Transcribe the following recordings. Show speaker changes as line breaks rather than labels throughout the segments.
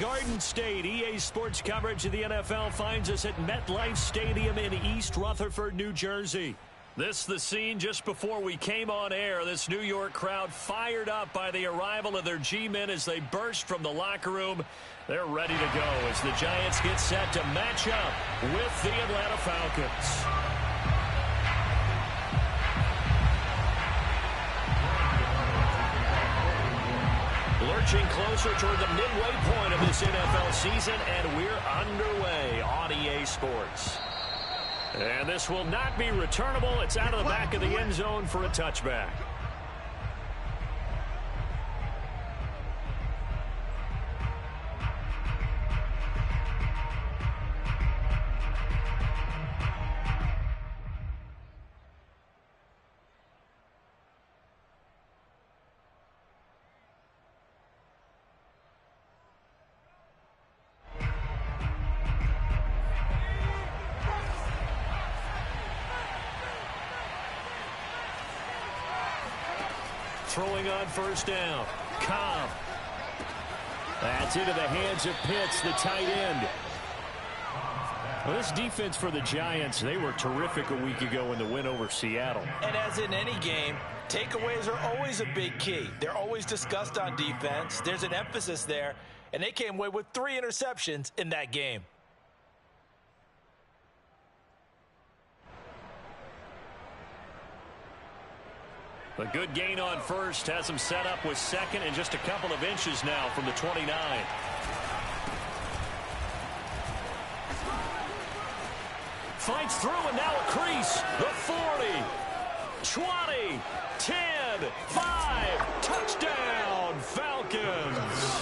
Garden State. EA Sports coverage of the NFL finds us at MetLife Stadium in East Rutherford, New Jersey. This the scene just before we came on air. This New York crowd fired up by the arrival of their G-men as they burst from the locker room. They're ready to go as the Giants get set to match up with the Atlanta Falcons. Lurching closer toward the midway point of this NFL season, and we're underway on EA Sports. And this will not be returnable. It's out of the back of the end zone for a touchback. Throwing on first down. Cobb. That's into the hands of Pitts, the tight end. Well, this defense for the Giants, they were terrific a week ago in the win over Seattle.
And as in any game, takeaways are always a big key. They're always discussed on defense. There's an emphasis there, and they came away with 3 interceptions in that game.
A good gain on first has him set up with second and just a couple of inches now from the 29. Fights through and now a crease. The 40, 20, 10, 5, touchdown Falcons.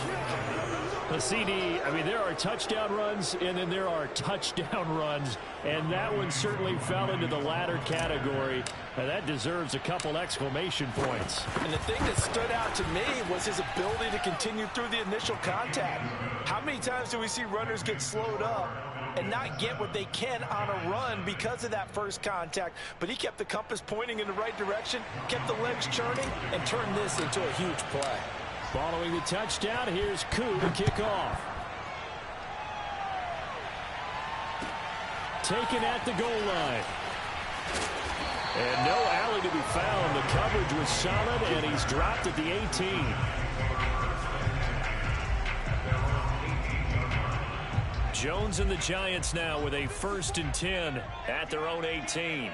The CD, I mean, there are touchdown runs and then there are touchdown runs, and that one certainly fell into the latter category. And that deserves a couple exclamation points.
And the thing that stood out to me was his ability to continue through the initial contact. How many times do we see runners get slowed up and not get what they can on a run because of that first contact? But he kept the compass pointing in the right direction, kept the legs churning, and turned this into a huge play.
Following the touchdown, here's Koo to kick off. Taken at the goal line. And no alley to be found. The coverage was solid, and he's dropped at the 18. Jones and the Giants now with a 1st and 10 at their own 18.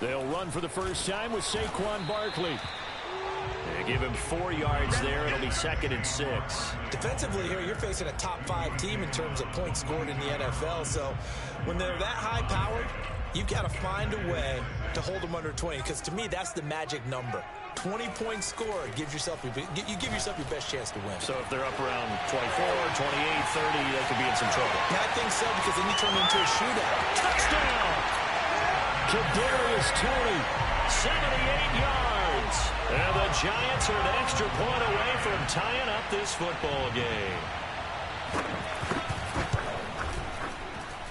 They'll run for the first time with Saquon Barkley. They give him 4 yards there. It'll be 2nd and 6.
Defensively here, you're facing a top 5 team in terms of points scored in the NFL. So when they're that high-powered, you've got to find a way to hold them under 20. Because to me, that's the magic number. 20 points scored gives yourself you give yourself your best chance to win.
So if they're up around 24, 28, 30, they could be in some trouble.
Yeah, I think so, because then you turn it into a shootout.
Touchdown! Kadarius Toney, 78 yards. And the Giants are an extra point away from tying up this football game.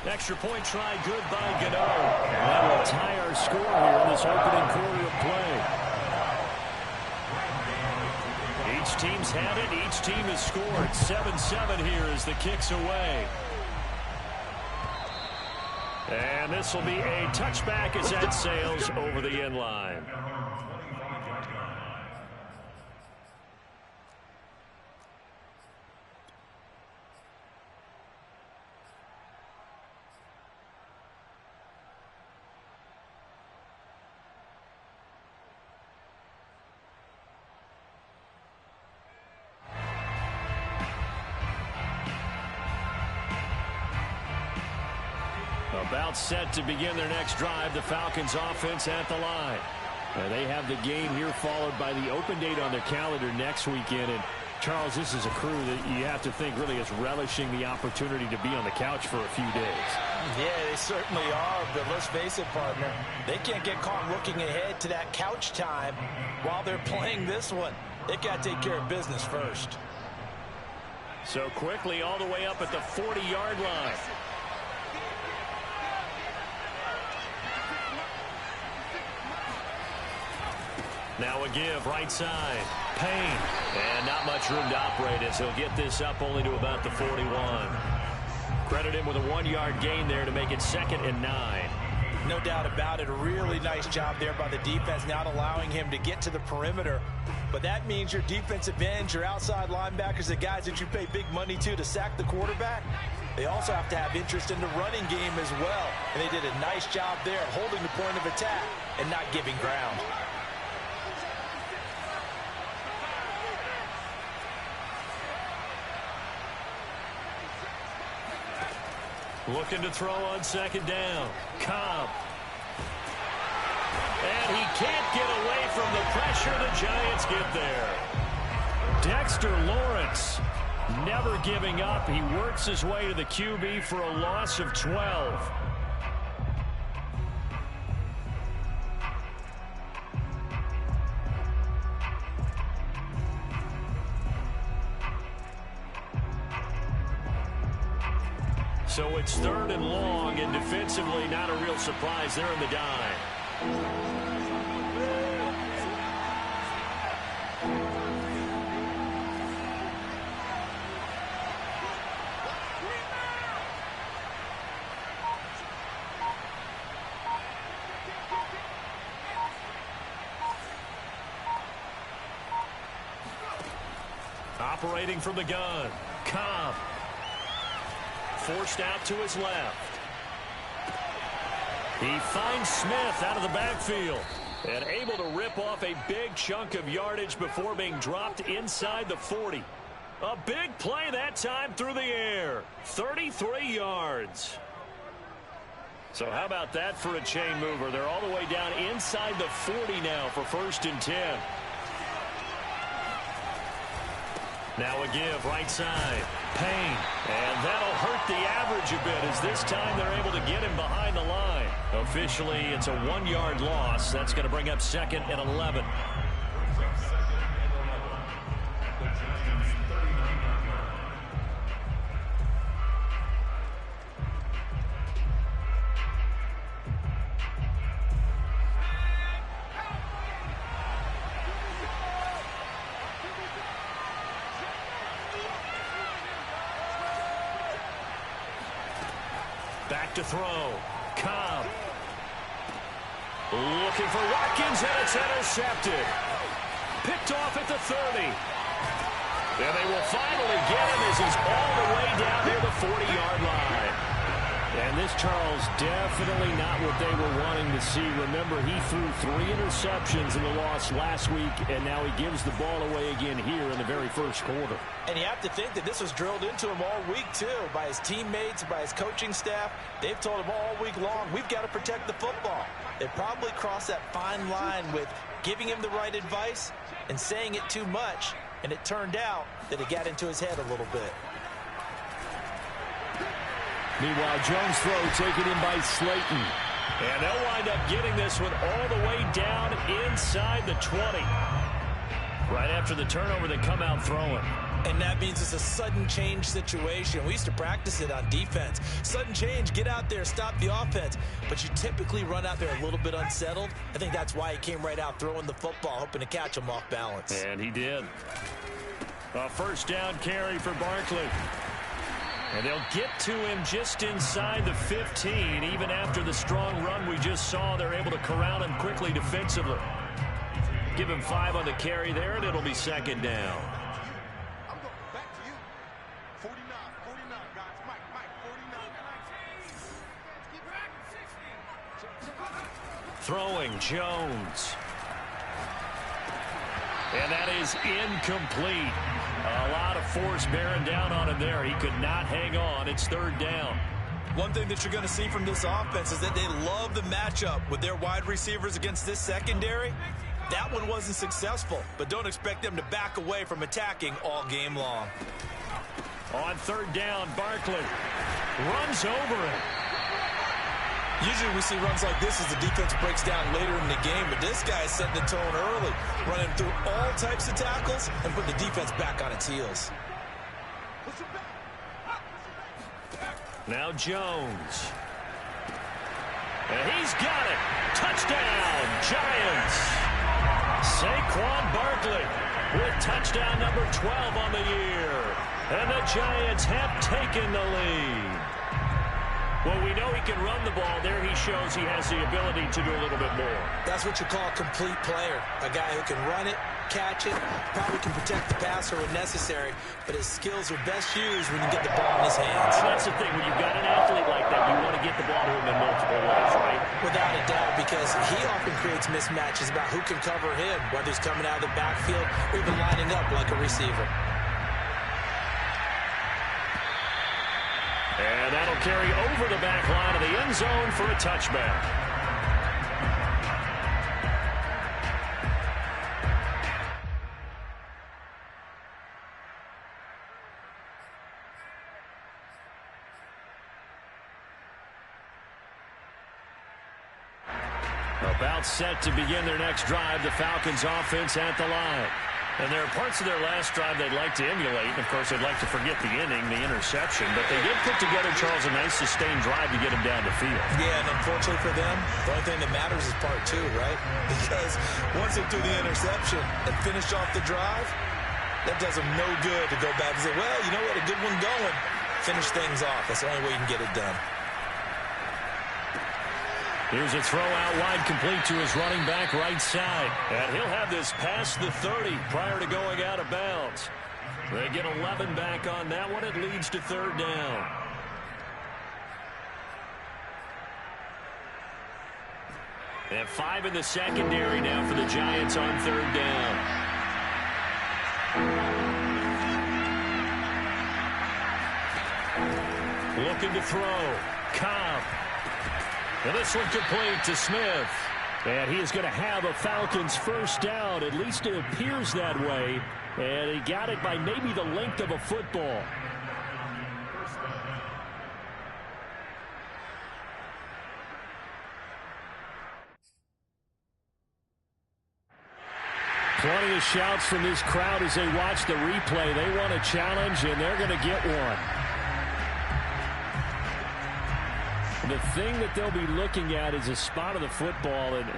Extra point try good by Gano. That will tie our score here in this opening quarter of play. Each team's had it. Each team has scored. 7-7 here as the kick's away. And this will be a touchback as that sails over the end line. About set to begin their next drive, the Falcons offense at the line. They have the game here followed by the open date on their calendar next weekend. And Charles, this is a crew that you have to think really is relishing the opportunity to be on the couch for a few days.
Yeah, they certainly are, but let's face it, partner. They can't get caught looking ahead to that couch time while they're playing this one. They got to take care of business first.
So quickly all the way up at the 40-yard line. Now a give, right side. Payne. And not much room to operate as he'll get this up only to about the 41. Credit him with a 1-yard gain there to make it 2nd and 9.
No doubt about it. A really nice job there by the defense, not allowing him to get to the perimeter. But that means your defensive ends, your outside linebackers, the guys that you pay big money to sack the quarterback, they also have to have interest in the running game as well. And they did a nice job there holding the point of attack and not giving ground.
Looking to throw on 2nd down. Cobb. And he can't get away from the pressure. The Giants get there. Dexter Lawrence never giving up. He works his way to the QB for a loss of 12. So it's 3rd and long, and defensively not a real surprise there in the dime. Operating from the gun, Cobb. Forced out to his left. He finds Smith out of the backfield and able to rip off a big chunk of yardage before being dropped inside the 40. A big play that time through the air. 33 yards. So how about that for a chain mover? They're all the way down inside the 40 now for 1st and 10. Now a give, right side. Payne. And that'll hurt the average a bit as this time they're able to get him behind the line. Officially, it's a 1-yard loss. That's going to bring up 2nd and 11. Back to throw. Cobb. Looking for Watkins, and it's intercepted. Picked off at the 30. And they will finally get him as he's all the way down near the 40-yard line. And this, Charles, definitely not what they were wanting to see. Remember, he threw 3 interceptions in the loss last week, and now he gives the ball away again here in the very first quarter.
And you have to think that this was drilled into him all week, too, by his teammates, by his coaching staff. They've told him all week long, we've got to protect the football. They probably crossed that fine line with giving him the right advice and saying it too much, and it turned out that it got into his head a little bit.
Meanwhile, Jones' throw taken in by Slayton. And they'll wind up getting this one all the way down inside the 20. Right after the turnover, they come out throwing.
And that means it's a sudden change situation. We used to practice it on defense. Sudden change, get out there, stop the offense. But you typically run out there a little bit unsettled. I think that's why he came right out throwing the football, hoping to catch him off balance.
And he did. A 1st down carry for Barkley. And they'll get to him just inside the 15. Even after the strong run we just saw, they're able to corral him quickly defensively. Give him 5 on the carry there, and it'll be 2nd down.
Back to you. 49, guys. Mike, 49.
Throwing, Jones. And that is incomplete. A lot of force bearing down on him there. He could not hang on. It's 3rd down.
One thing that you're going to see from this offense is that they love the matchup with their wide receivers against this secondary. That one wasn't successful, but don't expect them to back away from attacking all game long.
On 3rd down, Barkley runs over him.
Usually we see runs like this as the defense breaks down later in the game, but this guy is setting the tone early, running through all types of tackles and putting the defense back on its heels.
Now Jones. And he's got it. Touchdown, Giants. Saquon Barkley with touchdown number 12 on the year. And the Giants have taken the lead. Well, we know he can run the ball. There he shows he has the ability to do a little bit more.
That's what you call a complete player. A guy who can run it, catch it, probably can protect the passer when necessary, but his skills are best used when you get the ball in his hands.
And that's the thing. When you've got an athlete like that, you want to get the ball to him in multiple ways, right?
Without a doubt, because he often creates mismatches about who can cover him, whether he's coming out of the backfield or even lining up like a receiver.
And that'll carry over the back line of the end zone for a touchback. About set to begin their next drive, the Falcons offense at the line. And there are parts of their last drive they'd like to emulate. And, of course, they'd like to forget the inning, the interception. But they did put together, Charles, a nice sustained drive to get them down the field.
Yeah, and unfortunately for them, the only thing that matters is part two, right? Because once they do the interception and finish off the drive, that does them no good to go back and say, well, you know what, a good one going. Finish things off. That's the only way you can get it done.
Here's a throw out wide, complete to his running back right side. And he'll have this past the 30 prior to going out of bounds. They get 11 back on that one. It leads to third down. And 5 in the secondary now for the Giants on third down. Looking to throw. Cobb. And this one complete to Smith. And he is going to have a Falcons first down. At least it appears that way. And he got it by maybe the length of a football. Plenty of shouts from this crowd as they watch the replay. They want a challenge, and they're going to get one. The thing that they'll be looking at is a spot of the football, and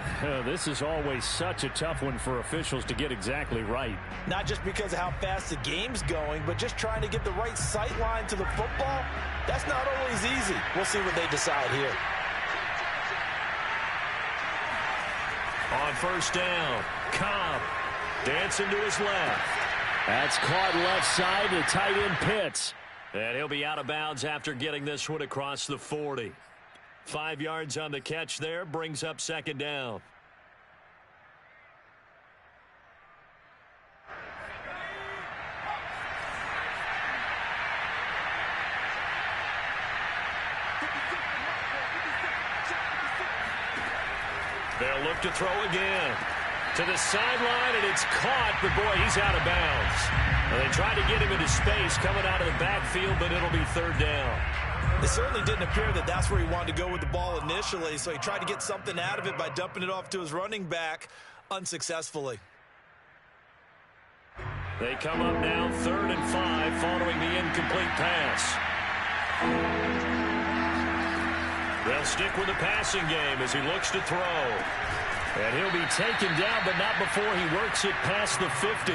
this is always such a tough one for officials to get exactly right.
Not just because of how fast the game's going, but just trying to get the right sight line to the football. That's not always easy. We'll see what they decide here.
On first down, Cobb dancing to his left. That's caught left side to tight end Pitts. And he'll be out of bounds after getting this one across the 40. 5 yards on the catch there, brings up second down. They'll look to throw again. To the sideline, and it's caught, but boy, he's out of bounds. Well, they tried to get him into space coming out of the backfield, but it'll be third down.
It certainly didn't appear that that's where he wanted to go with the ball initially, so he tried to get something out of it by dumping it off to his running back unsuccessfully.
They come up now 3rd and 5 following the incomplete pass. They'll stick with the passing game as he looks to throw. And he'll be taken down, but not before he works it past the 50.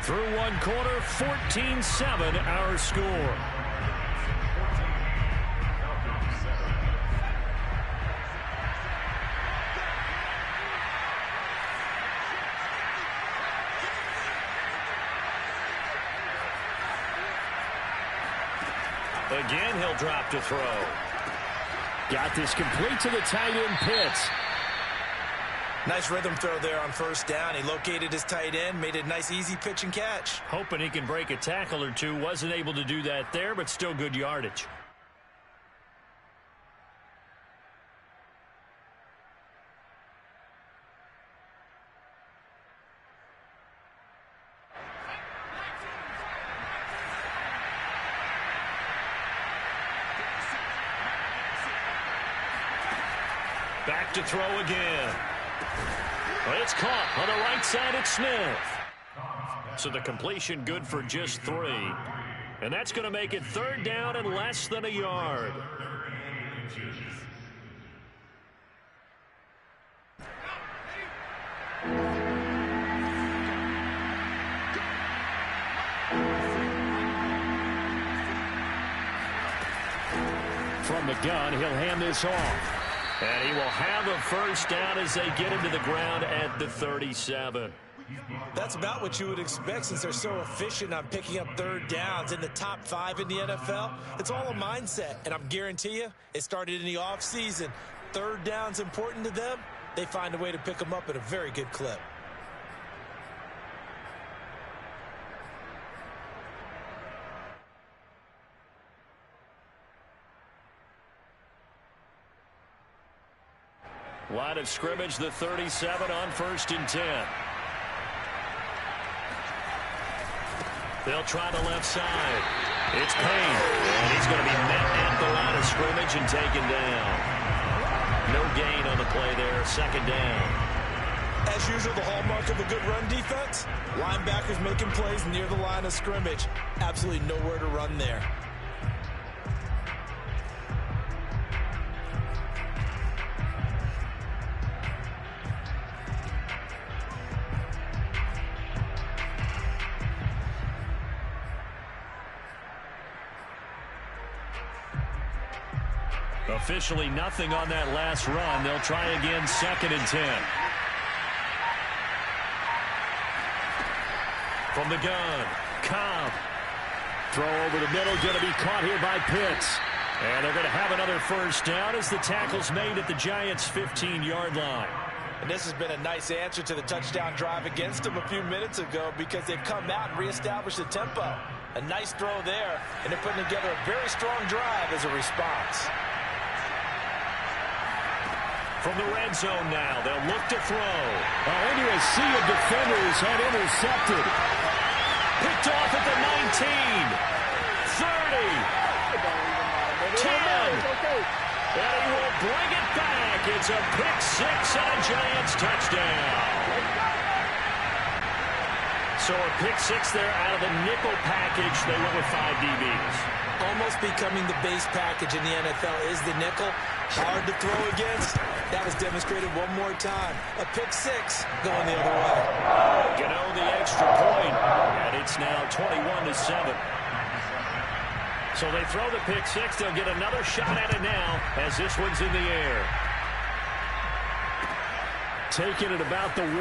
Through one quarter, 14-7 our score. Again, he'll drop to throw. Got this complete to the tight end Pitts.
Nice rhythm throw there on first down. He located his tight end, made it a nice easy pitch and catch.
Hoping he can break a tackle or two. Wasn't able to do that there, but still good yardage. Back to throw again. Well, it's caught on the right side at Smith. So the completion good for just 3. And that's going to make it 3rd down and less than a yard. From the gun, he'll hand this off. And he will have a 1st down as they get into the ground at the 37.
That's about what you would expect since they're so efficient on picking up 3rd downs in the top 5 in the NFL. It's all a mindset, and I'm guarantee you it started in the offseason. 3rd down's important to them. They find a way to pick them up at a very good clip.
Line of scrimmage, the 37 on 1st and 10. They'll try the left side. It's Payne, and he's going to be met at the line of scrimmage and taken down. No gain on the play there, 2nd down.
As usual, the hallmark of a good run defense, linebackers making plays near the line of scrimmage. Absolutely nowhere to run there.
Officially nothing on that last run. They'll try again, 2nd and 10. From the gun, Cobb. Throw over the middle, going to be caught here by Pitts. And they're going to have another 1st down as the tackle's made at the Giants' 15-yard line.
And this has been a nice answer to the touchdown drive against them a few minutes ago because they've come out and reestablished the tempo. A nice throw there, and they're putting together a very strong drive as a response.
From the red zone now, they'll look to throw. Into a sea of defenders and intercepted. Picked off at the 19, 30, 10. And he will bring it back. It's a pick 6 and a Giants touchdown. So a pick 6 there out of the nickel package. They went with 5 DBs.
Almost becoming the base package in the NFL is the nickel. Hard to throw against. That was demonstrated one more time. A pick 6 going the other way.
Gano the extra point, and it's now 21-7. So they throw the pick 6. They'll get another shot at it now as this one's in the air. Taking it about the 1.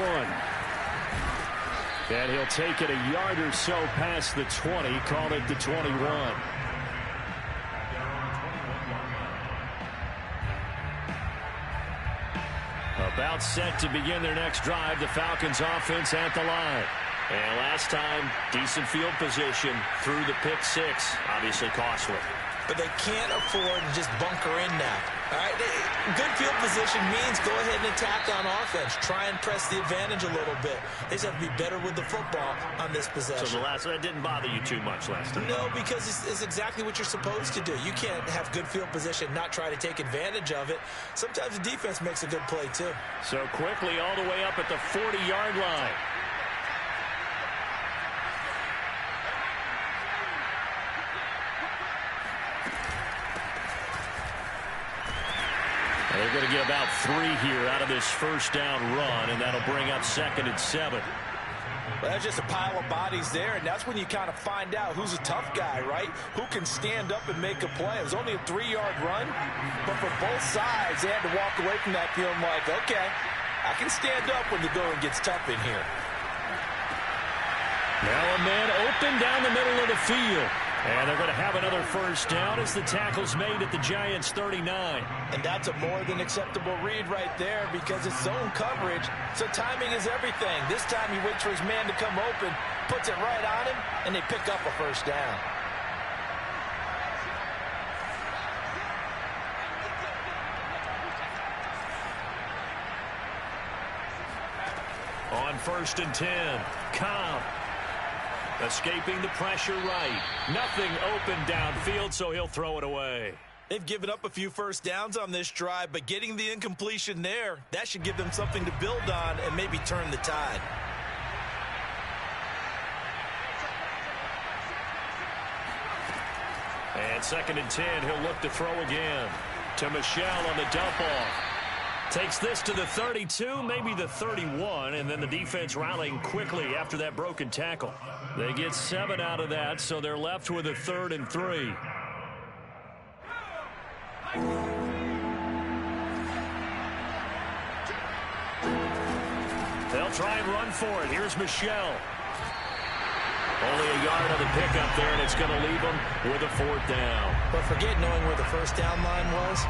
And he'll take it a yard or so past the 20, call it the 21. About set to begin their next drive, the Falcons offense at the line. And last time, decent field position through the pick 6, obviously costly.
But they can't afford to just bunker in now. All right, good field position means go ahead and attack on offense. Try and press the advantage a little bit. They just have to be better with the football on this possession.
So that didn't bother you too much last time?
No, because it's exactly what you're supposed to do. You can't have good field position, not try to take advantage of it. Sometimes the defense makes a good play too.
So quickly all the way up at the 40-yard line. They're going to get about 3 here out of this 1st down run, and that'll bring up 2nd and 7.
Well, that's just a pile of bodies there, and that's when you kind of find out who's a tough guy, right? Who can stand up and make a play. It was only a 3-yard run, but for both sides, they had to walk away from that feeling like, okay, I can stand up when the going gets tough in here.
Now a man open down the middle of the field. And they're going to have another 1st down as the tackle's made at the Giants' 39.
And that's a more than acceptable read right there because it's zone coverage, so timing is everything. This time he waits for his man to come open, puts it right on him, and they pick up a 1st down.
On 1st and 10, Cobb. Escaping the pressure right. Nothing open downfield, so he'll throw it away.
They've given up a few first downs on this drive, but getting the incompletion there, that should give them something to build on and maybe turn the tide.
And 2nd and 10, he'll look to throw again. To Michel on the dump off. Takes this to the 32, maybe the 31, and then the defense rallying quickly after that broken tackle. They get 7 out of that, so they're left with a 3rd and 3. They'll try and run for it. Here's Michel. Only a yard on the pickup there, and it's going to leave them with a 4th down.
But forget knowing where the first down line was.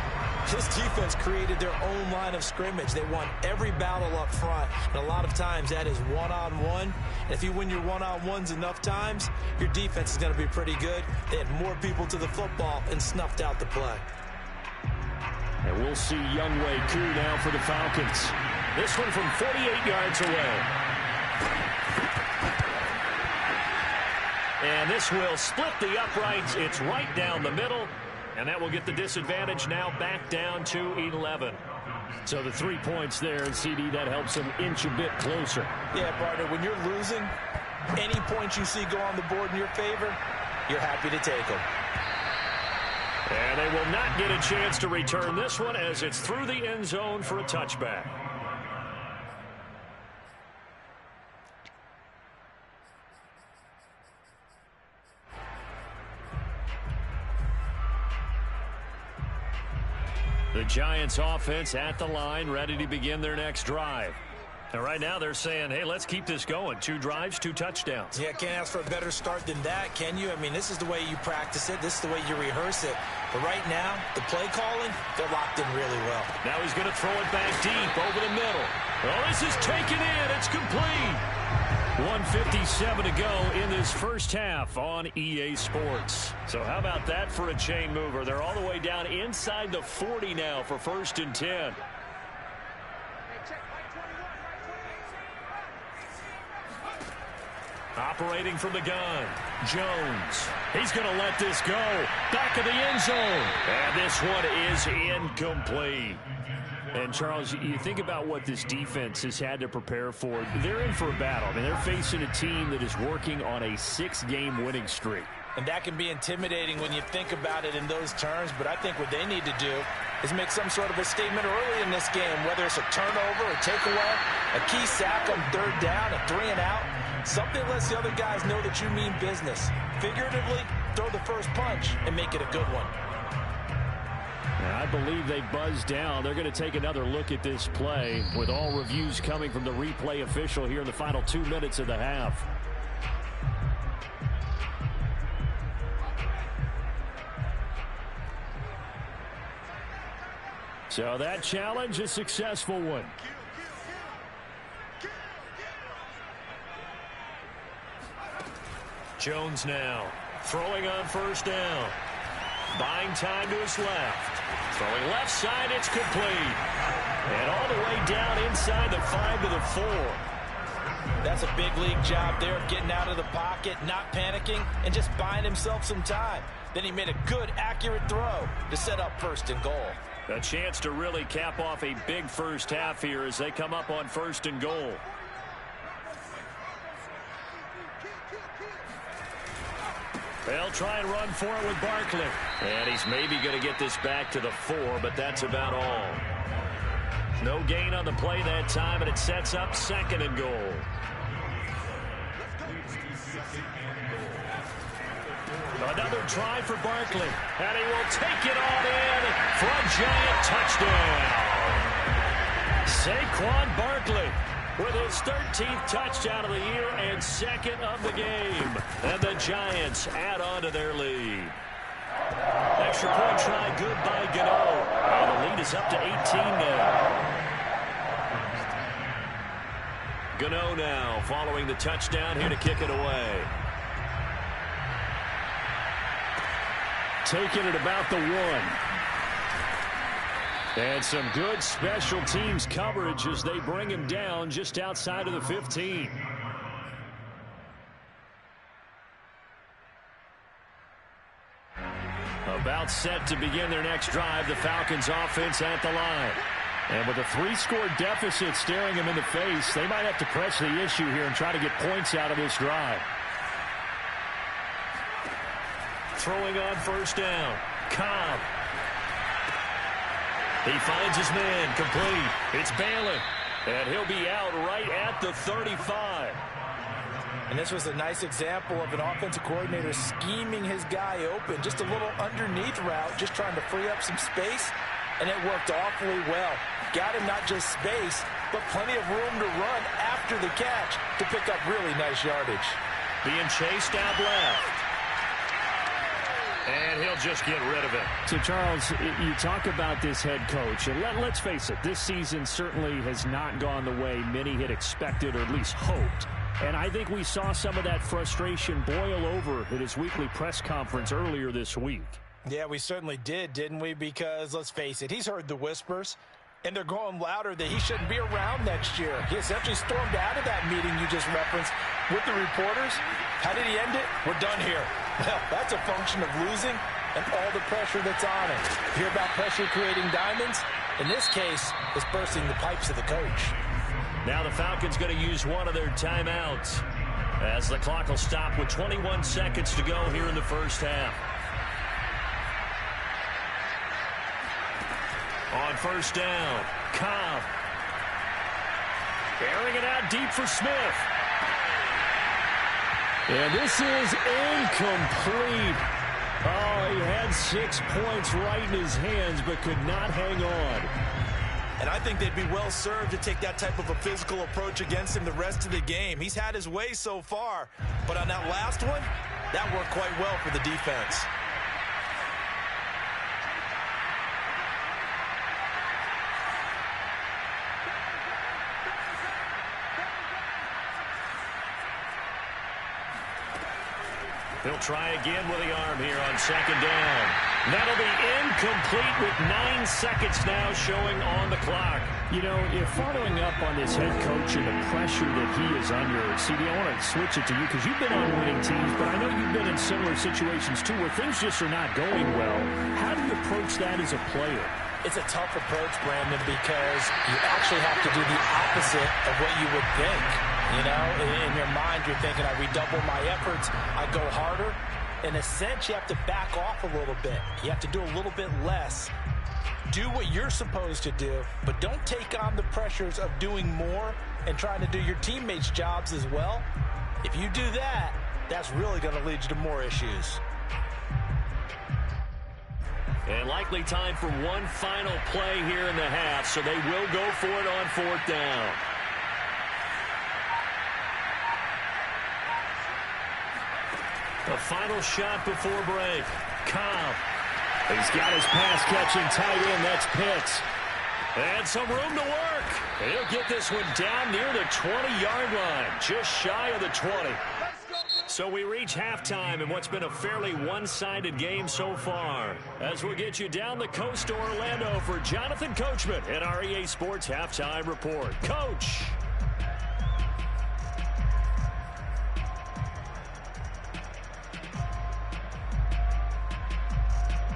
This defense created their own line of scrimmage. They won every battle up front, and a lot of times that is one-on-one. And if you win your one-on-ones enough times, your defense is going to be pretty good. They had more people to the football and snuffed out the play.
And we'll see Younghoe Koo now for the Falcons. This one from 48 yards away. And this will split the uprights. It's right down the middle. And that will get the disadvantage now back down to 11. So the 3 points there, and CD, that helps them inch a bit closer.
Yeah, partner, when you're losing, any points you see go on the board in your favor, you're happy to take them.
And they will not get a chance to return this one as it's through the end zone for a touchback. The Giants offense at the line, ready to begin their next drive. And right now they're saying, hey, let's keep this going. 2 drives, 2 touchdowns.
Yeah, can't ask for a better start than that, can you? I mean, this is the way you practice it. This is the way you rehearse it. But right now, the play calling, they're locked in really well.
Now he's going to throw it back deep over the middle. Oh, this is taken in. It's complete. 1:57 to go in this first half on EA Sports. So how about that for a chain mover? They're all the way down inside the 40 now for 1st and 10. Operating from the gun, Jones. He's going to let this go. Back of the end zone. And this one is incomplete. And, Charles, you think about what this defense has had to prepare for. They're in for a battle. I mean, they're facing a team that is working on a 6-game winning streak.
And that can be intimidating when you think about it in those terms. But I think what they need to do is make some sort of a statement early in this game, whether it's a turnover, a takeaway, a key sack on 3rd down, a 3-and-out. Something lets the other guys know that you mean business. Figuratively, throw the first punch and make it a good one.
I believe they buzzed down. They're going to take another look at this play with all reviews coming from the replay official here in the final 2 minutes of the half. So that challenge, a successful one. Jones now throwing on 1st down. Buying time to his left. Throwing left side, it's complete. And all the way down inside the 5 to the 4.
That's a big league job there of getting out of the pocket, not panicking, and just buying himself some time. Then he made a good, accurate throw to set up 1st and goal.
A chance to really cap off a big first half here as they come up on 1st and goal. They'll try and run for it with Barkley. And he's maybe going to get this back to the 4, but that's about all. No gain on the play that time, and it sets up 2nd and goal. Another try for Barkley. And he will take it on in for a giant touchdown. Saquon Barkley with his 13th touchdown of the year and 2nd of the game. And the Giants add on to their lead. Extra point try good by Gano. And the lead is up to 18 now. Gano now following the touchdown here to kick it away. Taking it about the 1. And some good special teams coverage as they bring him down just outside of the 15. About timeout set to begin their next drive. The Falcons offense at the line. And with a 3-score deficit staring them in the face, they might have to press the issue here and try to get points out of this drive. Throwing on first down. Cobb. He finds his man, complete. It's Balin, and he'll be out right at the 35.
And this was a nice example of an offensive coordinator scheming his guy open. Just a little underneath route, just trying to free up some space, and it worked awfully well. Got him not just space, but plenty of room to run after the catch to pick up really nice yardage.
Being chased out left. And he'll just get rid of it.
So, Charles, you talk about this head coach, and let's face it, this season certainly has not gone the way many had expected or at least hoped. And I think we saw some of that frustration boil over at his weekly press conference earlier this week.
Yeah, we certainly did, didn't we? Because, let's face it, he's heard the whispers, and they're going louder that he shouldn't be around next year. He essentially stormed out of that meeting you just referenced with the reporters. How did he end it? We're done here. Well, that's a function of losing and all the pressure that's on it. You hear about pressure creating diamonds? In this case, it's bursting the pipes of the coach.
Now the Falcons going to use one of their timeouts as the clock will stop with 21 seconds to go here in the first half. On first down, Cobb. Airing it out deep for Smith.
And this is incomplete. Oh, he had 6 points right in his hands, but could not hang on.
And I think they'd be well served to take that type of a physical approach against him the rest of the game. He's had his way so far, but on that last one, that worked quite well for the defense.
He'll try again with the arm here on second down. That'll be incomplete with 9 seconds now showing on the clock.
You know, if following up on this head coach and the pressure that he is under, CD, I want to switch it to you because you've been on winning teams, but I know you've been in similar situations too where things just are not going well. How do you approach that as a player?
It's a tough approach, Brandon, because you actually have to do the opposite of what you would think. You know, in your mind, you're thinking, I redouble my efforts, I go harder. In a sense, you have to back off a little bit. You have to do a little bit less. Do what you're supposed to do, but don't take on the pressures of doing more and trying to do your teammates' jobs as well. If you do that, that's really going to lead you to more issues.
And likely time for one final play here in the half, so they will go for it on fourth down. The final shot before break. Cobb.
He's got his pass-catching tight end. That's Pitts.
And some room to work. He'll get this one down near the 20-yard line, just shy of the 20. So we reach halftime in what's been a fairly one-sided game so far. As we'll get you down the coast to Orlando for Jonathan Coachman at our EA Sports Halftime Report. Coach.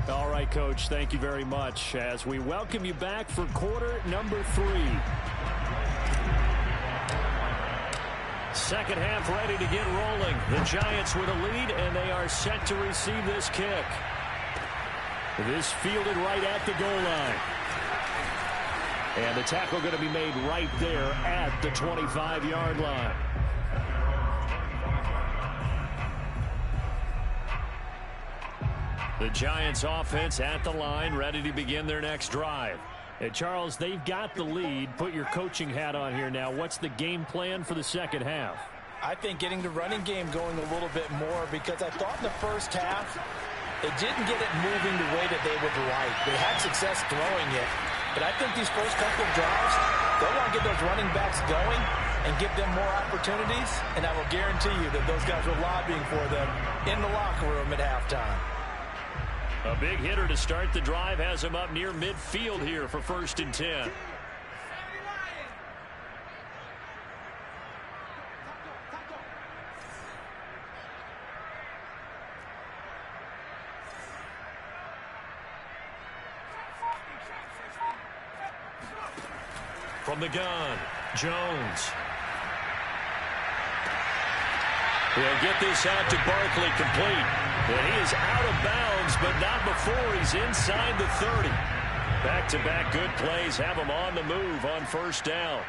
All right, Coach, thank you very much as we welcome you back for quarter number 3.
Second half ready to get rolling. The Giants with a lead, and they are set to receive this kick.
This fielded right at the goal line. And the tackle going to be made right there at the 25-yard line.
The Giants offense at the line, ready to begin their next drive.
Hey, Charles, they've got the lead. Put your coaching hat on here now. What's the game plan for the second half?
I think getting the running game going a little bit more, because I thought in the first half they didn't get it moving the way that they would like. They had success throwing it, but I think these first couple of drives, they'll want to get those running backs going and give them more opportunities, and I will guarantee you that those guys were lobbying for them in the locker room at halftime.
A big hitter to start the drive has him up near midfield here for 1st and 10. From the gun, Jones. He'll get this out to Barkley complete. And he is out of bounds, but not before he's inside the 30. Back-to-back good plays have him on the move on first down.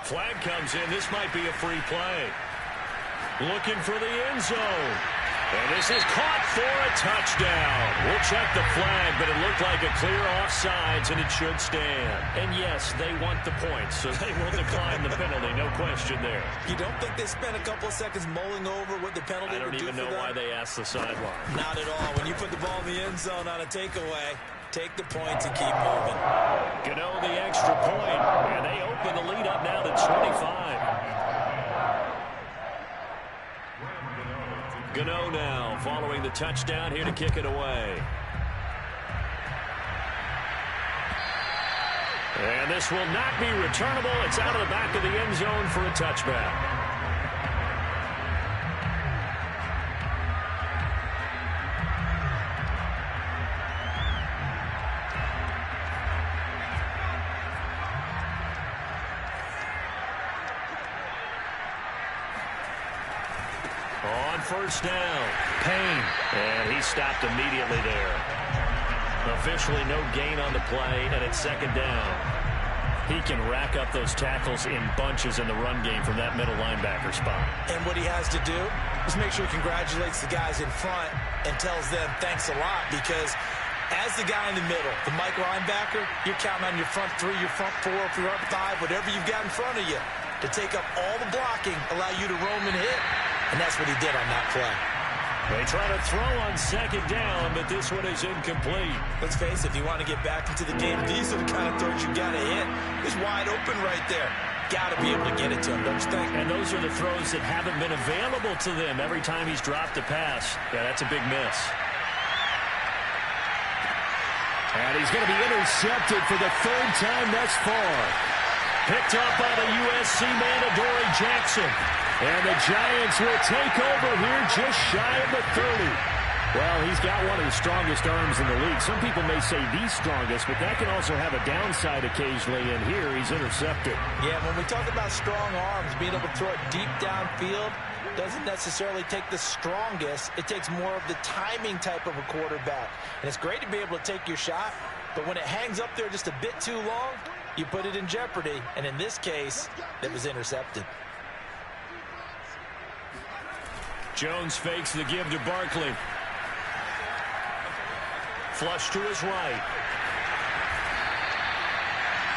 Flag comes in. This might be a free play. Looking for the end zone. And this is caught for a touchdown. We'll check the flag, but it looked like a clear offsides, and it should stand.
And yes, they want the points, so they will decline the penalty. No question there.
You don't think they spent a couple of seconds mulling over what the penalty would do for them?
I don't even know why they asked the sideline.
Not at all. When you put the ball in the end zone on a takeaway, take the points and keep moving.
Gano the extra point, and they open the lead up now to 25. Gano now following the touchdown here to kick it away. And this will not be returnable. It's out of the back of the end zone for a touchback. On first down, Payne, and he stopped immediately there. Officially no gain on the play, and it's second down. He can rack up those tackles in bunches in the run game from that middle linebacker spot.
And what he has to do is make sure he congratulates the guys in front and tells them thanks a lot, because as the guy in the middle, the Mike linebacker, you're counting on your front three, your front four, front five, whatever you've got in front of you to take up all the blocking, allow you to roam and hit. And that's what he did on that play.
They try to throw on second down, but this one is incomplete.
Let's face it, if you want to get back into the game, these are the kind of throws you got to hit. He's wide open right there. Got to be able to get it to him, don't you think?
And those are the throws that haven't been available to them every time he's dropped a pass. Yeah, that's a big miss.
And he's going to be intercepted for the third time thus far.
Picked up by the USC man, Adoree Jackson.
And the Giants will take over here just shy of the 30. Well, he's got one of the strongest arms in the league. Some people may say the strongest, but that can also have a downside occasionally, and here he's intercepted.
Yeah, when we talk about strong arms, being able to throw it deep downfield doesn't necessarily take the strongest. It takes more of the timing type of a quarterback. And it's great to be able to take your shot, but when it hangs up there just a bit too long, you put it in jeopardy. And in this case, it was intercepted.
Jones fakes the give to Barkley. Flush to his right.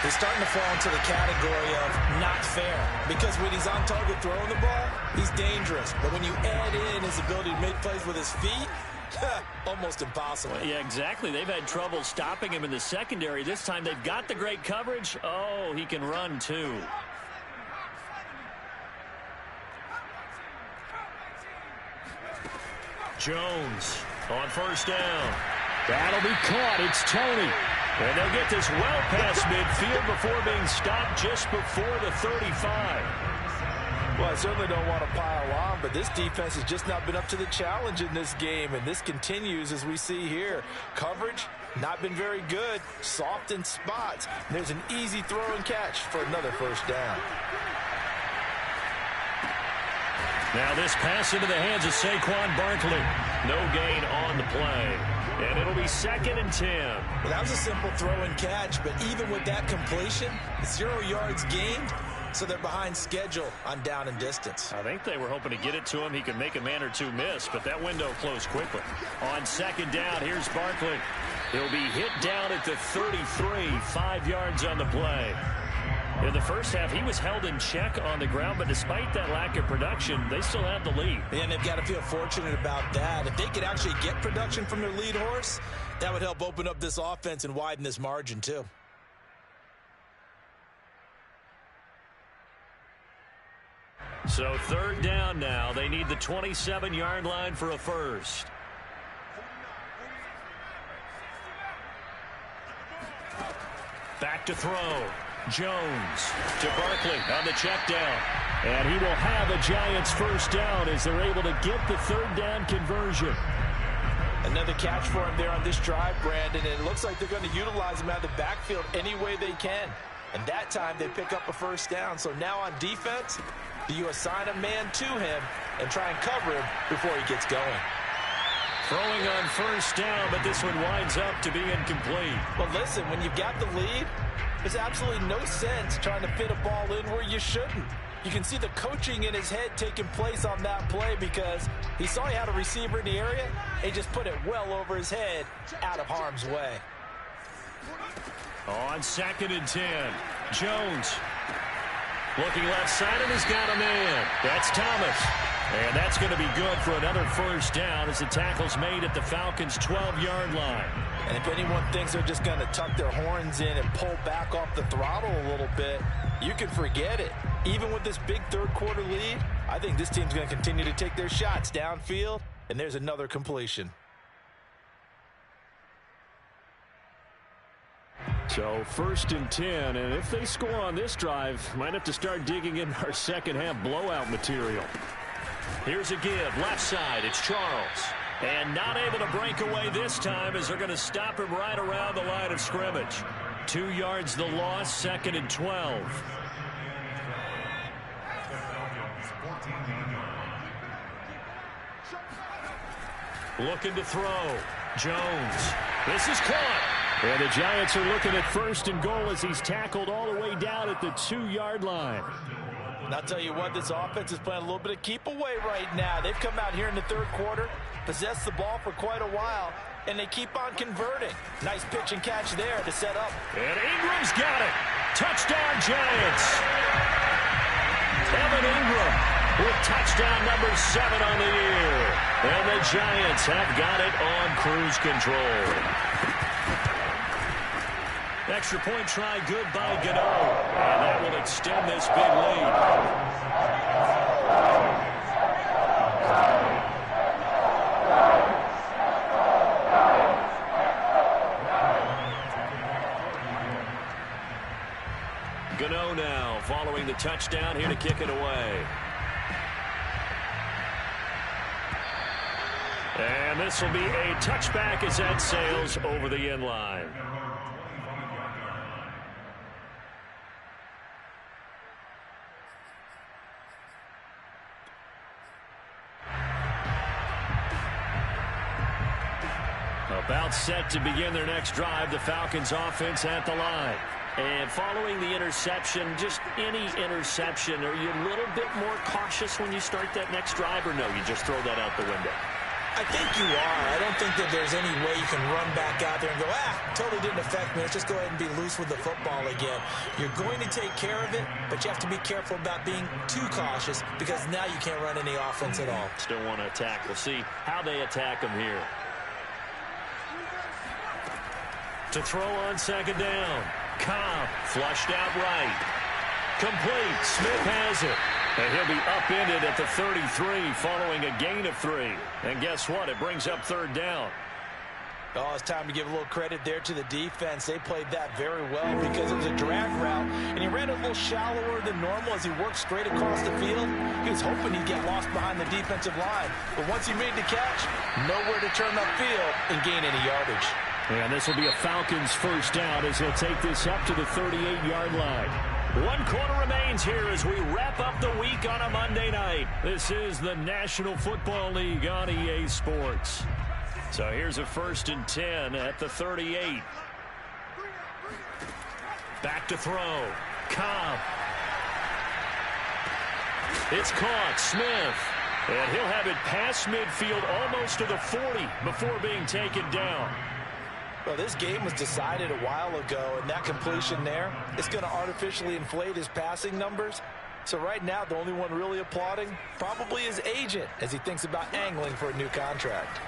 He's starting to fall into the category of not fair, because when he's on target throwing the ball, he's dangerous. But when you add in his ability to make plays with his feet, almost impossible.
Yeah, exactly. They've had trouble stopping him in the secondary. This time they've got the great coverage. Oh, he can run too. Jones on first down.
That'll be caught. It's Tony.
And they'll get this well past midfield before being stopped just before the 35.
Well, I certainly don't want to pile on, but this defense has just not been up to the challenge in this game, and this continues as we see here. Coverage, not been very good, soft in spots. And there's an easy throw and catch for another first down.
Now this pass into the hands of Saquon Barkley. No gain on the play. And it'll be 2nd and 10.
Well, that was a simple throw and catch, but even with that completion, 0 yards gained, so they're behind schedule on down and distance.
I think they were hoping to get it to him. He could make a man or two miss, but that window closed quickly. On 2nd down, here's Barkley. He'll be hit down at the 33, 5 yards on the play. In the first half, he was held in check on the ground, but despite that lack of production, they still have the lead.
And they've got to feel fortunate about that. If they could actually get production from their lead horse, that would help open up this offense and widen this margin too.
So 3rd down now. They need the 27-yard line for a first. Back to throw. Jones to Barkley on the check down.
And he will have a Giants first down as they're able to get the 3rd down conversion.
Another catch for him there on this drive, Brandon, and it looks like they're going to utilize him out of the backfield any way they can. And that time they pick up a first down. So now on defense, you assign a man to him and try and cover him before he gets going.
Throwing on first down, but this one winds up to be incomplete.
But listen, when you've got the lead, there's absolutely no sense trying to fit a ball in where you shouldn't. You can see the coaching in his head taking place on that play because he saw he had a receiver in the area and he just put it well over his head out of harm's way.
On 2nd and 10, Jones looking left side, and he's got a man. That's Thomas. And that's going to be good for another first down as the tackle's made at the Falcons' 12-yard line.
And if anyone thinks they're just going to tuck their horns in and pull back off the throttle a little bit, you can forget it. Even with this big third-quarter lead, I think this team's going to continue to take their shots downfield, and there's another completion.
So 1st and 10, and if they score on this drive, might have to start digging in our second-half blowout material. Here's a give, left side, it's Charles. And not able to break away this time as they're going to stop him right around the line of scrimmage. 2 yards the loss, 2nd and 12. Looking to throw. Jones. This is caught. And the Giants are looking at 1st and goal as he's tackled all the way down at the 2-yard line.
And I'll tell you what, this offense is playing a little bit of keep away right now. They've come out here in the third quarter, possessed the ball for quite a while, and they keep on converting. Nice pitch and catch there to set up.
And Ingram's got it. Touchdown, Giants. Evan Ingram with touchdown number 7 on the year. And the Giants have got it on cruise control. Extra point try good by Gano. And that will extend this big lead. Gano now following the touchdown here to kick it away. And this will be a touchback as that sails over the end line. About set to begin their next drive, the Falcons offense at the line. And following the interception, just any interception, are you a little bit more cautious when you start that next drive, or no, you just throw that out the window?
I think you are. I don't think that there's any way you can run back out there and go, totally didn't affect me. Let's just go ahead and be loose with the football again. You're going to take care of it, but you have to be careful about being too cautious because now you can't run any offense at all.
Still want to attack. We'll see how they attack them here. To throw on 2nd down. Cobb flushed out right. Complete. Smith has it. And he'll be upended at the 33 following a gain of 3. And guess what? It brings up 3rd down.
Oh, it's time to give a little credit there to the defense. They played that very well because it was a drag route, and he ran a little shallower than normal as he worked straight across the field. He was hoping he'd get lost behind the defensive line. But once he made the catch, nowhere to turn upfield and gain any yardage.
And this will be a Falcons first down as he'll take this up to the 38-yard line. 1 quarter remains here as we wrap up the week on a Monday night. This is the National Football League on EA Sports. So here's a 1st and 10 at the 38. Back to throw. Cobb. It's caught. Smith. And he'll have it past midfield almost to the 40 before being taken down.
Well, this game was decided a while ago, and that completion there is going to artificially inflate his passing numbers. So right now, the only one really applauding probably his agent as he thinks about angling for a new contract.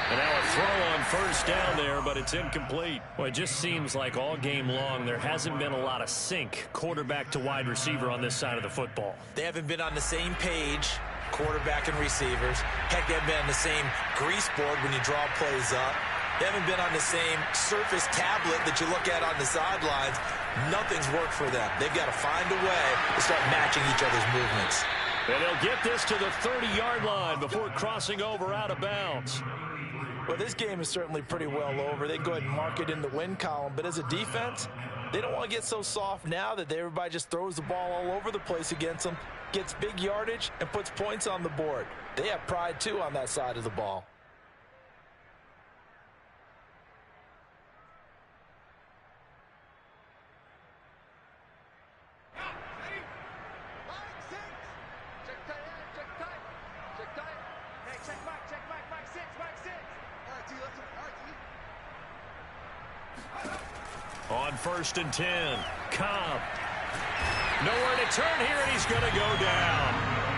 And now a throw on first down there, but it's incomplete. Well, it just seems like all game long there hasn't been a lot of sync quarterback to wide receiver on this side of the football.
They haven't been on the same page, quarterback and receivers. Heck, they haven't been on the same grease board when you draw plays up. They haven't been on the same surface tablet that you look at on the sidelines. Nothing's worked for them. They've got to find a way to start matching each other's movements.
And he'll get this to the 30-yard line before crossing over out of bounds.
Well, this game is certainly pretty well over. They go ahead and mark it in the win column. But as a defense, they don't want to get so soft now that everybody just throws the ball all over the place against them, gets big yardage, and puts points on the board. They have pride, too, on that side of the ball.
On 1st and 10, Cobb. Nowhere to turn here, and he's going to go down.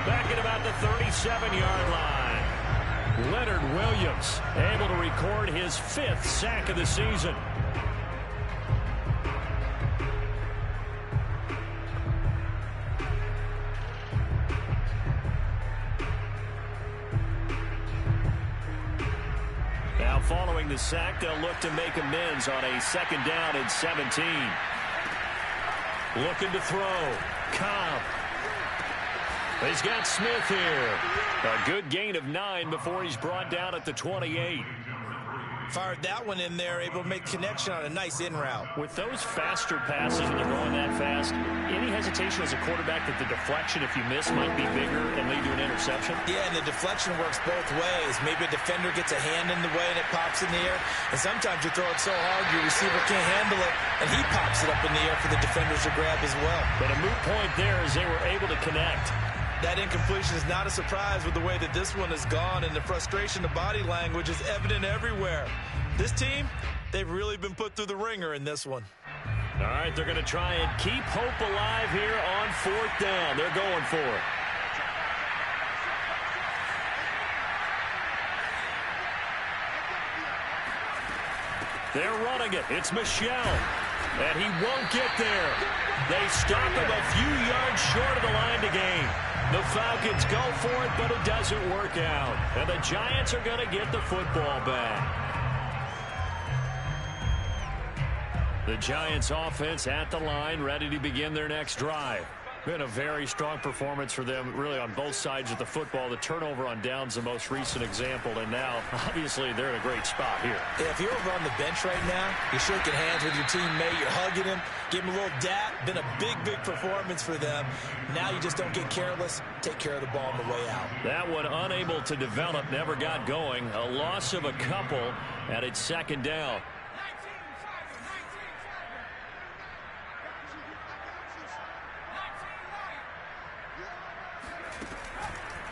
Back at about the 37-yard line. Leonard Williams able to record his 5th sack of the season. Now following the sack, they'll look to make amends on a 2nd down and 17. Looking to throw. Cobb. He's got Smith here. A good gain of 9 before he's brought down at the 28.
Fired that one in there, able to make connection on a nice in route.
With those faster passes when they're going that fast, any hesitation as a quarterback that the deflection, if you miss, might be bigger and lead to an interception?
Yeah, and the deflection works both ways. Maybe a defender gets a hand in the way and it pops in the air. And sometimes you throw it so hard your receiver can't handle it, and he pops it up in the air for the defenders to grab as well.
But a moot point there as they were able to connect.
That incompletion is not a surprise with the way that this one has gone, and the frustration of body language is evident everywhere. This team, they've really been put through the ringer in this one.
All right, they're going to try and keep hope alive here on 4th down. They're going for it. They're running it. It's Michel. And he won't get there. They stop him a few yards short of the line to gain. The Falcons go for it, but it doesn't work out. And the Giants are going to get the football back. The Giants offense at the line, ready to begin their next drive. Been a very strong performance for them, really, on both sides of the football. The turnover on downs, the most recent example, and now, obviously, they're in a great spot here.
Yeah, if you're over on the bench right now, you're shaking hands with your teammate, you're hugging him, give him a little dap. Been a big, big performance for them. Now you just don't get careless. Take care of the ball on the way out.
That one unable to develop, never got going. A loss of a couple, and it's 2nd down.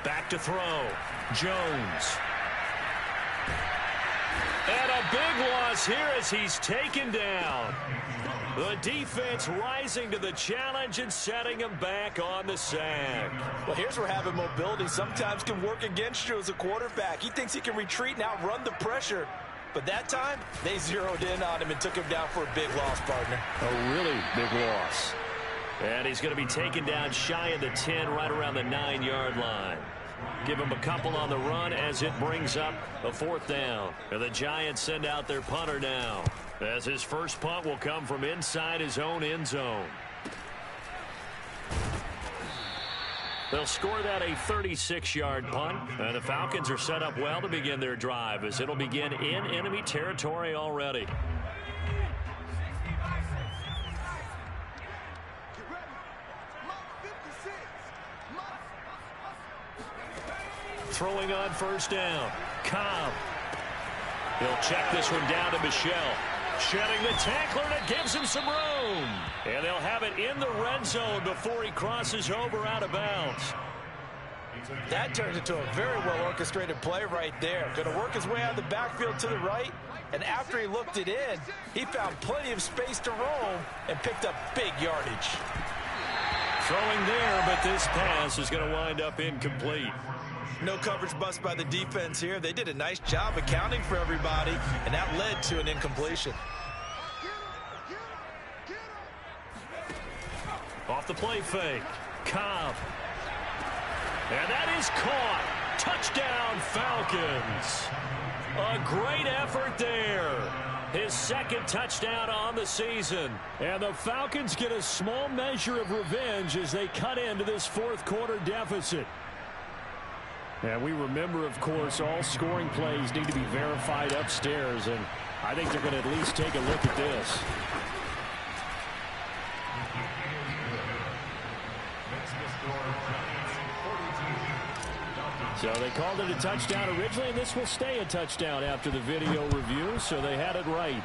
Back to throw. Jones. And a big loss here as he's taken down. The defense rising to the challenge and setting him back on the sack.
Well, here's where having mobility sometimes can work against you as a quarterback. He thinks he can retreat and outrun the pressure. But that time, they zeroed in on him and took him down for a big loss, partner.
A really big loss. And he's going to be taken down shy of the 10, right around the 9-yard line. Give him a couple on the run as it brings up a 4th down. And the Giants send out their punter now, as his first punt will come from inside his own end zone. They'll score that a 36-yard punt. And the Falcons are set up well to begin their drive, as it'll begin in enemy territory already. Throwing on 1st down. Cobb. He'll check this one down to Michel. Shedding the tackler, and it gives him some room. And they'll have it in the red zone before he crosses over out of bounds.
That turns into a very well-orchestrated play right there. Going to work his way out of the backfield to the right. And after he looked it in, he found plenty of space to roam and picked up big yardage.
Throwing there, but this pass is going to wind up incomplete.
No coverage bust by the defense here. They did a nice job accounting for everybody, and that led to an incompletion.
Off the play fake. Cobb. And that is caught. Touchdown, Falcons. A great effort there. His second touchdown on the season.
And the Falcons get a small measure of revenge as they cut into this fourth quarter deficit. And we remember, of course, all scoring plays need to be verified upstairs, and I think they're going to at least take a look at this. So they called it a touchdown originally, and this will stay a touchdown after the video review, so they had it right.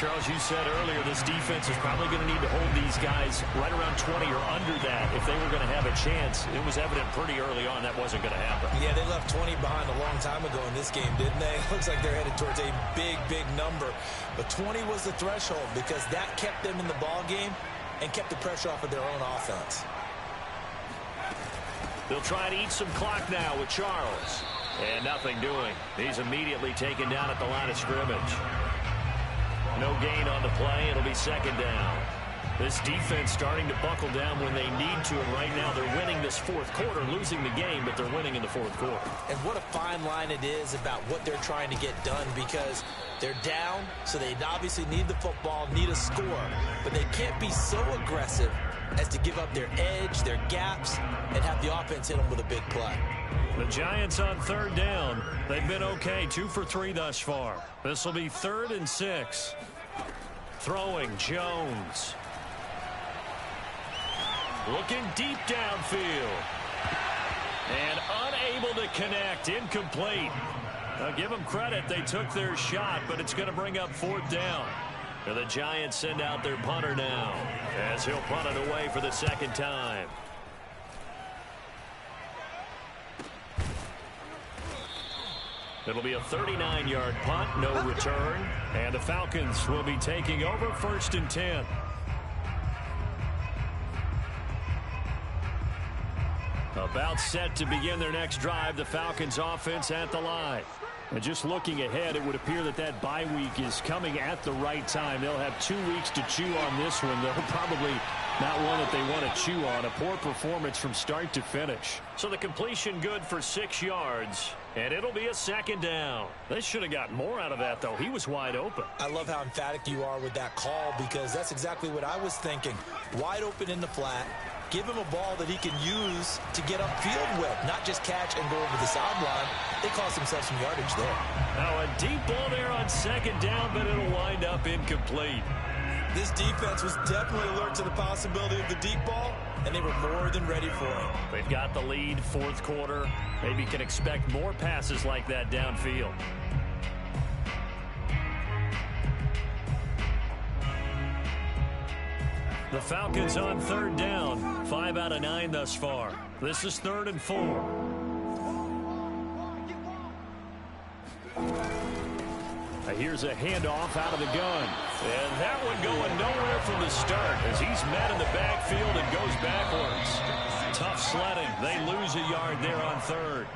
Charles, you said earlier this defense is probably going to need to hold these guys right around 20 or under that if they were going to have a chance. It was evident pretty early on that wasn't going to happen.
Yeah, they left 20 behind a long time ago in this game, didn't they? It looks like they're headed towards a big, big number. But 20 was the threshold because that kept them in the ball game and kept the pressure off of their own offense.
They'll try to eat some clock now with Charles. And nothing doing. He's immediately taken down at the line of scrimmage. No gain on the play. It'll be second down. This defense starting to buckle down when they need to, and right now they're winning this fourth quarter, losing the game, but they're winning in the fourth quarter.
And what a fine line it is about what they're trying to get done, because they're down, so they obviously need the football, need a score, but they can't be so aggressive as to give up their edge, their gaps, and have the offense hit them with a big play.
The Giants on third down. They've been okay, 2 for 3 thus far. This will be 3rd and 6. Throwing, Jones. Looking deep downfield. And unable to connect, incomplete. Now give them credit, they took their shot, but it's going to bring up 4th down. And the Giants send out their punter now, as he'll punt it away for the second time. It'll be a 39-yard punt, no return. And the Falcons will be taking over 1st and 10. About set to begin their next drive, the Falcons offense at the line. And just looking ahead, it would appear that that bye week is coming at the right time. They'll have 2 weeks to chew on this one, though probably not one that they want to chew on. A poor performance from start to finish. So the completion good for 6 yards, and it'll be a second down. They should have got more out of that, though. He was wide open.
I love how emphatic you are with that call, because that's exactly what I was thinking. Wide open in the flat. Give him a ball that he can use to get upfield with, not just catch and go over the sideline. They cost themselves some yardage there.
Now a deep ball there on second down, but it'll wind up incomplete.
This defense was definitely alert to the possibility of the deep ball, and they were more than ready for it.
They've got the lead, 4th quarter. Maybe can expect more passes like that downfield. The Falcons on 3rd down. 5 out of 9 thus far. This is 3rd and 4.
Here's a handoff out of the gun.
And that one going nowhere from the start as he's met in the backfield and goes backwards. Tough sledding. They lose a yard there on 3rd.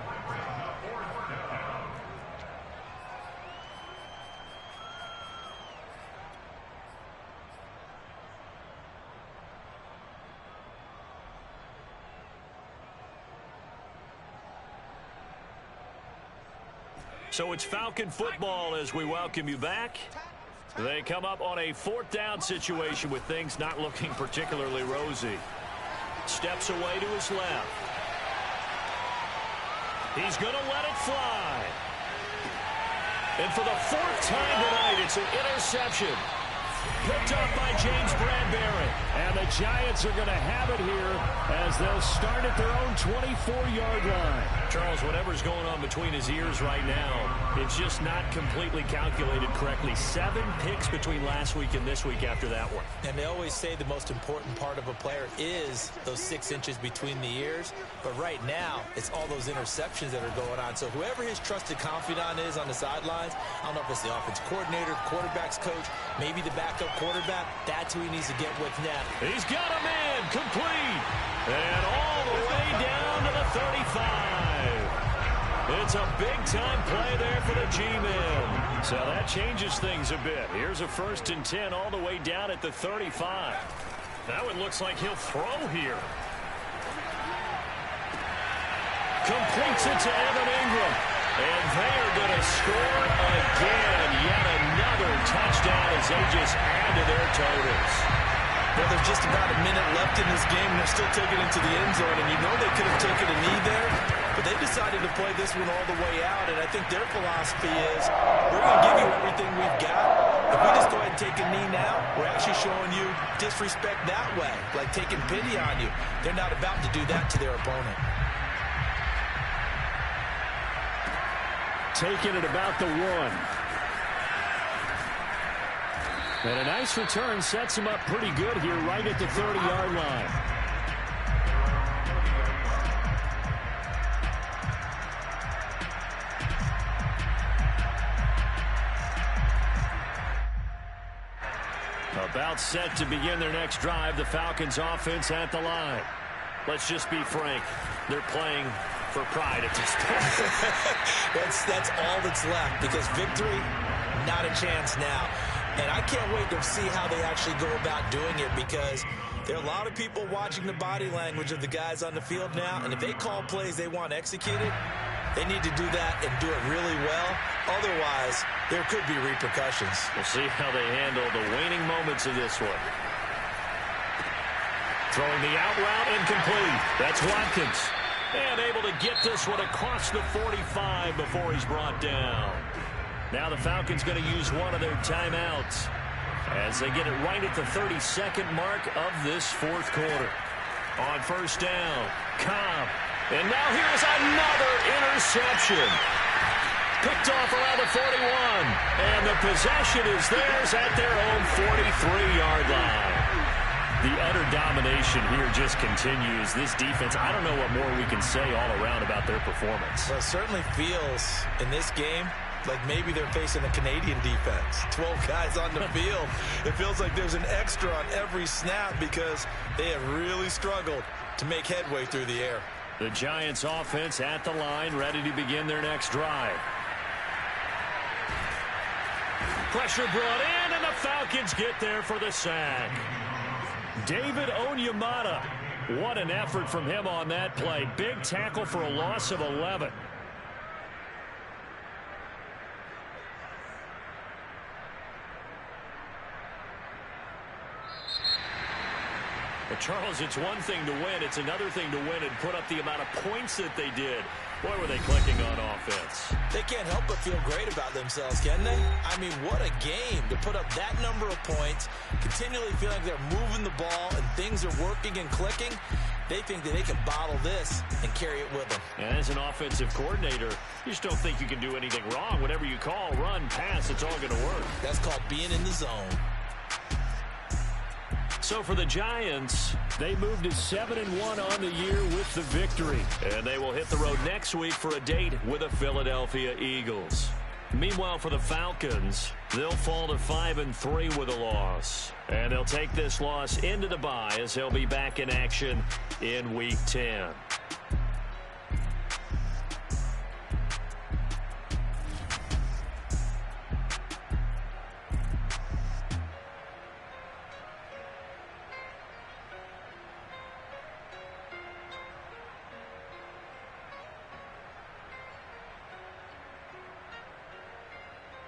So it's Falcon football as we welcome you back. They come up on a 4th down situation with things not looking particularly rosy. Steps away to his left. He's going to let it fly. And for the 4th time tonight, it's an interception. Picked up by James Bradbury.
And the Giants are going to have it here as they'll start at their own 24-yard line.
Charles, whatever's going on between his ears right now, it's just not completely calculated correctly. 7 picks between last week and this week after that one.
And they always say the most important part of a player is those 6 inches between the ears. But right now, it's all those interceptions that are going on. So whoever his trusted confidant is on the sidelines, I don't know if it's the offense coordinator, quarterback's coach, maybe the backup quarterback, that's who he needs to get with now.
He's got a man complete. And all the way down to the 35. It's a big-time play there for the G-men. So that changes things a bit. Here's a 1st and 10 all the way down at the 35. Now it looks like he'll throw here.
Completes it to Evan Ingram. And they are going to score again. Yet another touchdown as they just add to their totals.
Well, there's just about a minute left in this game, and they're still taking it to the end zone. And you know they could have taken a knee there, but they decided to play this one all the way out. And I think their philosophy is, we're going to give you everything we've got. If we just go ahead and take a knee now, we're actually showing you disrespect that way, like taking pity on you. They're not about to do that to their opponent.
Taking it about the 1. And a nice return sets him up pretty good here right at the 30-yard line. About set to begin their next drive, the Falcons offense at the line. Let's just be frank, they're playing for pride at this point.
That's all that's left, because victory, not a chance now. And I can't wait to see how they actually go about doing it, because there are a lot of people watching the body language of the guys on the field now, and if they call plays they want executed, they need to do that and do it really well. Otherwise, there could be repercussions.
We'll see how they handle the waning moments of this one. Throwing the out route, incomplete. That's Watkins. And able to get this one across the 45 before he's brought down. Now the Falcons going to use one of their timeouts as they get it right at the 32nd mark of this fourth quarter. On first down, Cobb. And now here's another interception. Picked off around the 41. And the possession is theirs at their own 43-yard line. The utter domination here just continues. This defense, I don't know what more we can say all around about their performance.
Well, it certainly feels in this game like maybe they're facing a Canadian defense. 12 guys on the field. It feels like there's an extra on every snap because they have really struggled to make headway through the air.
The Giants offense at the line, ready to begin their next drive. Pressure brought in, and the Falcons get there for the sack. David Onyemata. What an effort from him on that play. Big tackle for a loss of 11. But Charles, it's one thing to win. It's another thing to win and put up the amount of points that they did. Boy, were they clicking on offense.
They can't help but feel great about themselves, can they? I mean, what a game to put up that number of points, continually feel like they're moving the ball and things are working and clicking. They think that they can bottle this and carry it with them.
And as an offensive coordinator, you just don't think you can do anything wrong. Whatever you call, run, pass, it's all going to work.
That's called being in the zone.
So for the Giants, they moved to 7-1 on the year with the victory. And they will hit the road next week for a date with the Philadelphia Eagles. Meanwhile, for the Falcons, they'll fall to 5-3 with a loss. And they'll take this loss into the bye as they'll be back in action in Week 10.